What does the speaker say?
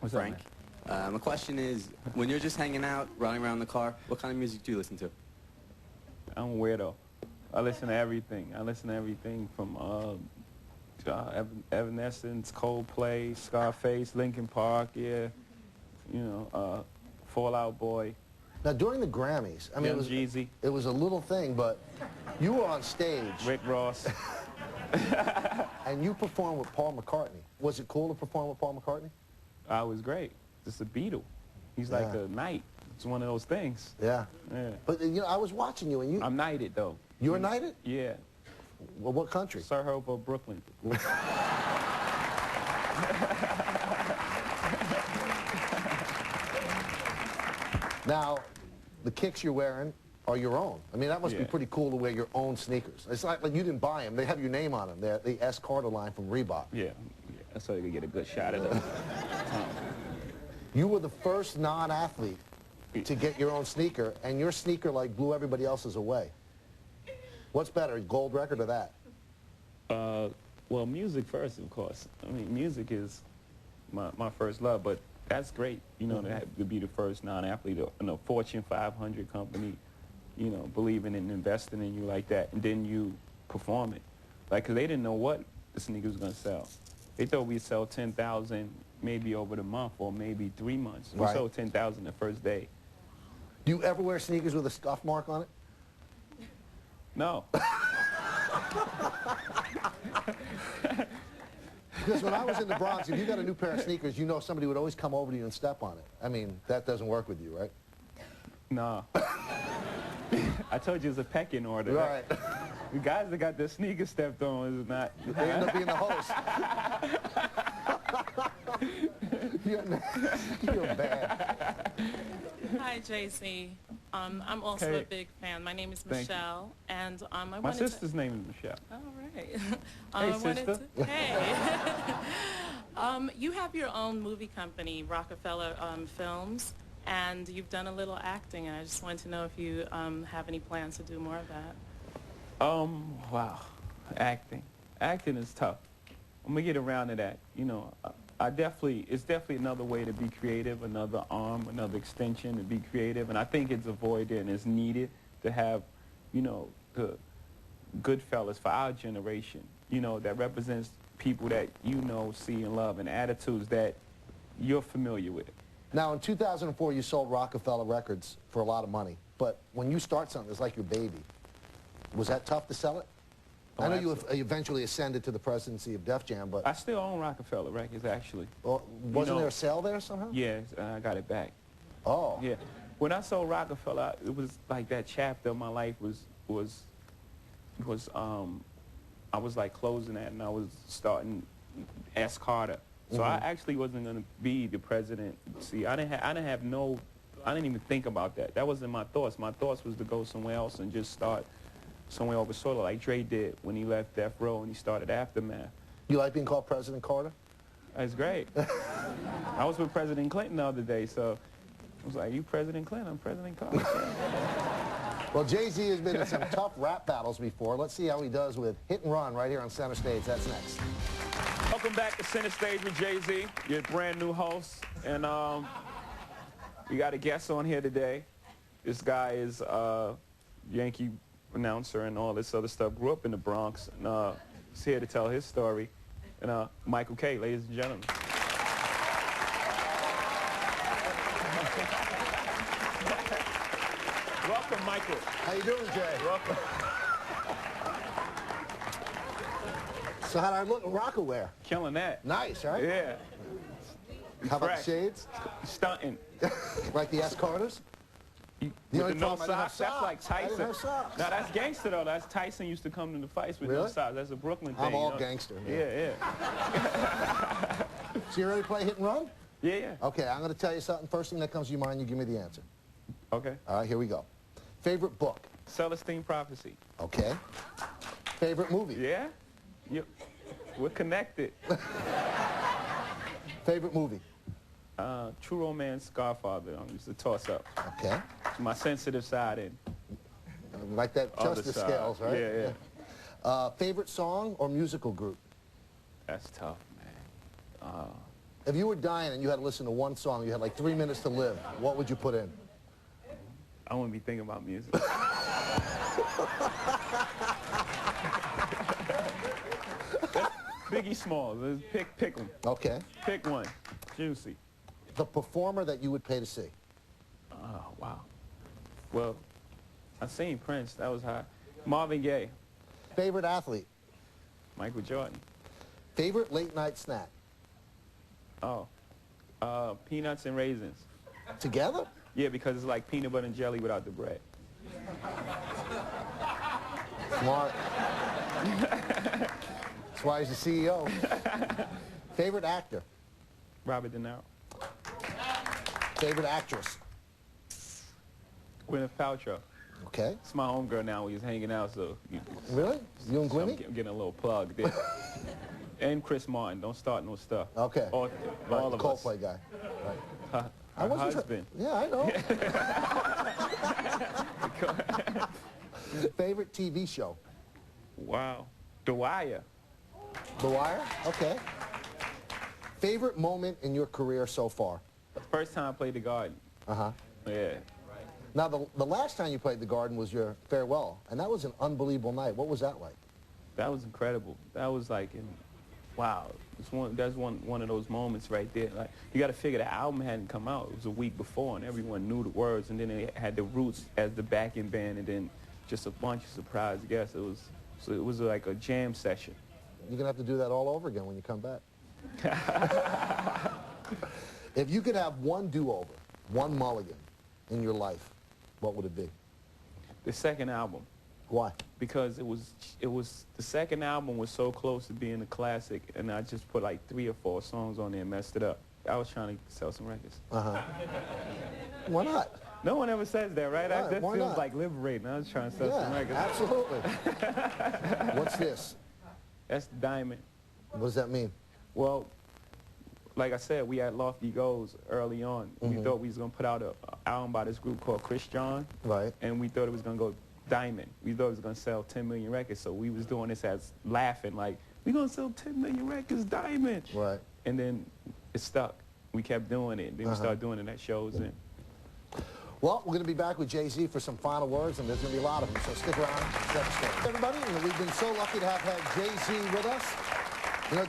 What's up, Frank. man? My question is, when you're just hanging out, running around the car, what kind of music do you listen to? I'm a weirdo. I listen to everything. I listen to everything from Evanescence, Coldplay, Scarface, Linkin Park, yeah, you know, Fall Out Boy. Now, during the Grammys, I mean, it was a little thing, but you were on stage. Rick Ross. And you performed with Paul McCartney. Was it cool to perform with Paul McCartney? It was great. Just a Beatle. He's like a knight. It's one of those things. Yeah. Yeah. But, you know, I was watching you, and you... I'm knighted, though. You were knighted? Yeah. Well, what country? Sir Herb of Brooklyn. Now, the kicks you're wearing are your own. I mean, that must be pretty cool to wear your own sneakers. It's like you didn't buy them. They have your name on them. They're the S. Carter line from Reebok. Yeah. That's so you can get a good shot at them. You were the first non-athlete to get your own sneaker, and your sneaker, like, blew everybody else's away. What's better, gold record or that? Well, music first, of course. I mean, music is my first love, but that's great, you know, to be the first non-athlete in a Fortune 500 company, you know, believing and investing in you like that, and then you perform it. Like, 'cause they didn't know what the sneakers was going to sell. They thought we'd sell 10,000 maybe over the month or maybe 3 months. We sold 10,000 the first day. Do you ever wear sneakers with a scuff mark on it? No. Because when I was in the Bronx, if you got a new pair of sneakers, you know somebody would always come over to you and step on it. I mean, that doesn't work with you, right? No. I told you it's a pecking order. Right. The guys that got their sneakers stepped on is not... They end up being the host. You're bad. Hi, JC. I'm also a big fan. My name is Michelle, and I wanted My sister's name is Michelle. All right. Hey, sister. Hey. You have your own movie company, Rockefeller Films, and you've done a little acting, and I just wanted to know if you have any plans to do more of that. Wow. Acting. Acting is tough. I'm going to get around to that. You know, it's definitely another way to be creative, another arm, another extension to be creative, and I think it's avoided and it's needed to have, you know, the good fellas for our generation, you know, that represents people that you know, see, and love, and attitudes that you're familiar with. Now, in 2004, you sold Rockefeller Records for a lot of money, but when you start something, it's like your baby. Was that tough to sell it? I know you eventually ascended to the presidency of Def Jam, but... I still own Rockefeller Records, actually. Well, wasn't there a sale there somehow? Yeah, I got it back. Oh. Yeah. When I sold Rockefeller, it was like that chapter of my life I was like closing that, and I was starting S. Carter. So I actually wasn't going to be the president. See, I didn't even think about that. That wasn't my thoughts. My thoughts was to go somewhere else and just start somewhere over sort of like Dre did when he left Death Row and he started Aftermath. You like being called President Carter? That's great. I was with President Clinton the other day, so I was like, you President Clinton, I'm President Carter. Well, Jay-Z has been in some tough rap battles before. Let's see how he does with Hit and Run right here on Center Stage. That's next. Welcome back to Center Stage with Jay-Z, your brand new host. And we got a guest on here today. This guy is Yankee announcer and all this other stuff. Grew up in the Bronx, and he's here to tell his story. And Michael K., ladies and gentlemen. Welcome, Michael. How you doing, Jay? Welcome. So how did I look in Rockaware? Killing that. Nice, right? Yeah. How about the shades? Stunting. Like the S. Carters? With the no socks, that's like Tyson. No, that's gangster though. That's Tyson used to come to the fights with no socks. That's a Brooklyn thing. I'm all gangster. Yeah. So you ready to play Hit and Run? Yeah. Okay, I'm going to tell you something. First thing that comes to your mind, you give me the answer. Okay. All right, here we go. Favorite book? Celestine Prophecy. Okay. Favorite movie? Yeah. We're connected. Favorite movie? True Romance, Godfather. It's a toss-up. Okay. My sensitive side and like that justice scales, right? Yeah. Favorite song or musical group? That's tough, man. If you were dying and you had to listen to one song, you had like 3 minutes to live, what would you put in? I wouldn't be thinking about music. Biggie Smalls. Let's pick them. Okay. Pick one. Juicy. The performer that you would pay to see? Oh, wow. Well, I seen Prince. That was high. Marvin Gaye. Favorite athlete? Michael Jordan. Favorite late night snack? Oh. Peanuts and raisins. Together? Yeah, because it's like peanut butter and jelly without the bread. Smart. That's why he's the CEO. Favorite actor? Robert De Niro. Favorite actress? Gwyneth Paltrow. Okay. It's my homegirl now. We was hanging out, so... Really? You and So I'm Gwyneth? getting a little plug there. And Chris Martin. Don't start no stuff. Okay. All Right, of the us. Coldplay guy. Right. Her wasn't husband. Yeah, I know. Favorite TV show? Wow. The Wire. The Wire? Okay. Favorite moment in your career so far? First time I played the Garden. Uh-huh. Yeah. Now, the last time you played the Garden was your farewell, and that was an unbelievable night. What was that like? That was incredible. That was like, wow. That's one of those moments right there. Like, you got to figure the album hadn't come out. It was a week before, and everyone knew the words, and then they had the Roots as the backing band, and then just a bunch of surprise guests. It was like a jam session. You're going to have to do that all over again when you come back. If you could have one do-over, one mulligan in your life, what would it be? The second album. Why? Because the second album was so close to being a classic, and I just put like 3 or 4 songs on there and messed it up. I was trying to sell some records. Uh-huh. Why not? No one ever says that, right? Why? That Why feels not? like liberating. I was trying to sell some Yeah, records. absolutely. What's this? That's Diamond. What does that mean? Well, like I said, we had lofty goals early on. We thought we was going to put out an album by this group called Chris John. Right. And we thought it was going to go diamond. We thought it was going to sell 10 million records. So we was doing this as laughing, like, we're going to sell 10 million records, diamond. Right. And then it stuck. We kept doing it. Then we started doing it at shows. And Well, we're going to be back with Jay-Z for some final words, and there's going to be a lot of them, so stick around. Everybody, we've been so lucky to have had Jay-Z with us. You know,